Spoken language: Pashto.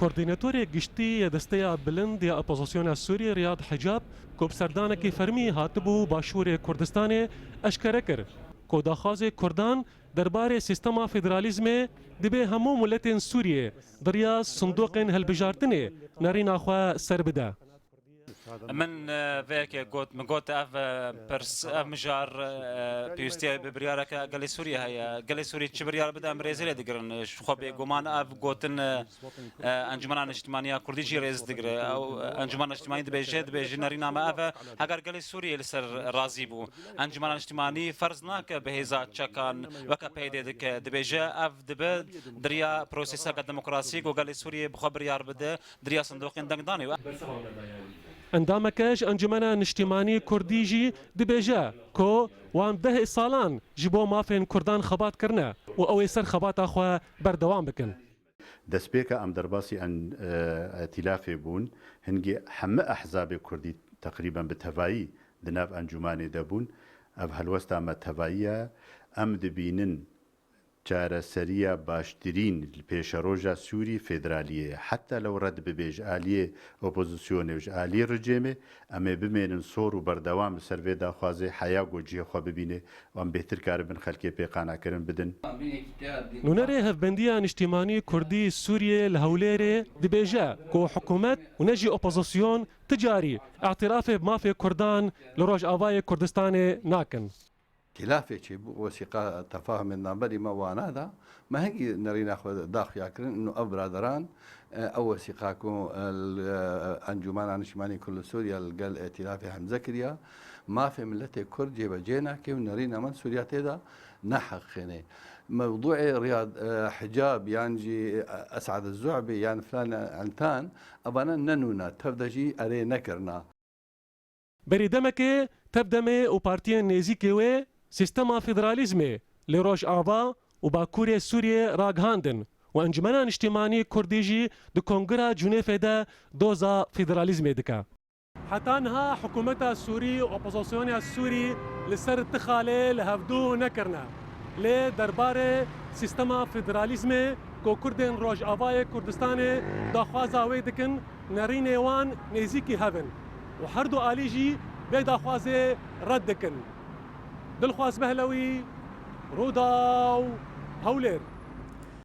کوردیناتۆری گشتی دەستەیە بلند یا ئۆپۆزیسیۆنە سووریە ریاد حجاب کۆ بسەردانێکی فەرمی هاتبوو باشووری کوردستانê eşkere kir ku daxwazê Kurdan derbarê sîstema federalîzmê dibe hemû miletên Sûriyê diriya sindoqên hilbijartinê nerîna xwe ser bide. من فيك قلت من قلت اف برس اف مجار بيستي ببريارك قال سوريا هي قال سوريا تشبريار بدا برازيل دقرن شخو بيغومان اف قوتن انجمن اجتماعيه كردي جي رئيس دقر او انجمن اجتماعي دبيجي نارينا ما اف هاجر قال سوريا لسر راضي بو انجمن اجتماعي فرضناك بهزا تشكان وكا بيد دبيجي اف دب دريا بروسيس ديمقراطي قال سوريا بخبريار بدا دريا صندوق دنگداني ئەندامەکەش ئەنجومەنە نیشتیمانی کوردیژی دبێژە کۆ وان 10 ساڵان ji بۆ mafên Kurdan xebatkirine û ew ê ser xebata xwe berdewam bikin. دەستپێکە ئەم دەرباسی ئەتیلافێ بوون هەنگی هەمە ئەحزابێ کوردی تقریبان بتەڤایی دناو ئەنجومانێ دەبوون ئەv هەلوەستا مە تەڤاییە ئەم دەبینن چارەسەریە باشترین پێشەڕۆژە سووری فێدرالیە حتا لەو ڕەت ببێژ ئالیێ ئۆپۆزیسیۆنێژ ئالی ڕژێمێ ئەمێ بمێنن سۆر و بەردەوام سەرێ داخوازێ حیا گۆجیەخوا ببینێ وام بهتر کار بن خەلکێ پێقاناکردن بدن. نونەرێ هەفبەندیە نیشتیمانی کوردی سووریێ لە هەولێرێ دبێژە کۆ حکوومەت و نەژی ئۆپۆزیسیۆن تجاری ئاعترافێ مافێ کوردان لە ڕۆژئاوایە کوردستانê nakin. خلافێکی وەسیقا تەفاهمێن نامبەری مەوانادا مە هەنگی نەڕینا داخیاکردن و ئەو برادران ئەو وەسیقاک و ئەنجومانە نیشتیمانی کورد لە سووریا لەگەڵ ئێتیلافی هەمزە کردیا مافێ ملەتێک کورد جێبەجێ ناکێ و نەڕینا من سووریا تێدا نەحەقێنێ موضوع رياض حجاب يانجي أسعد الزعبي يعني فلان عنتان أبانا ننونا تفدجي أري نكرنا بریدەمەکێ تەبدەمێ و پارتیên nêzîkê wê sîstema federalîzmê li Rojava û Bakurê Sûriyê ragihandin û Encumena Niştîmanî Kurdî jî di Kongera Cûnêfê de doza federalîzmê dike. Heta niha hikûmeta Sûrî û opozisyona Sûrî li ser tixalê li hevdû nekirine. Lê derbarê sîstema federalîzmê ku Kurdên Rojavayê Kurdistanê daxwaza wê dikin nerînê wan nêzîkî hevin. و هر دو عالی جی به داخوازه رد دکن. دلخواز بهلوی روداو هولر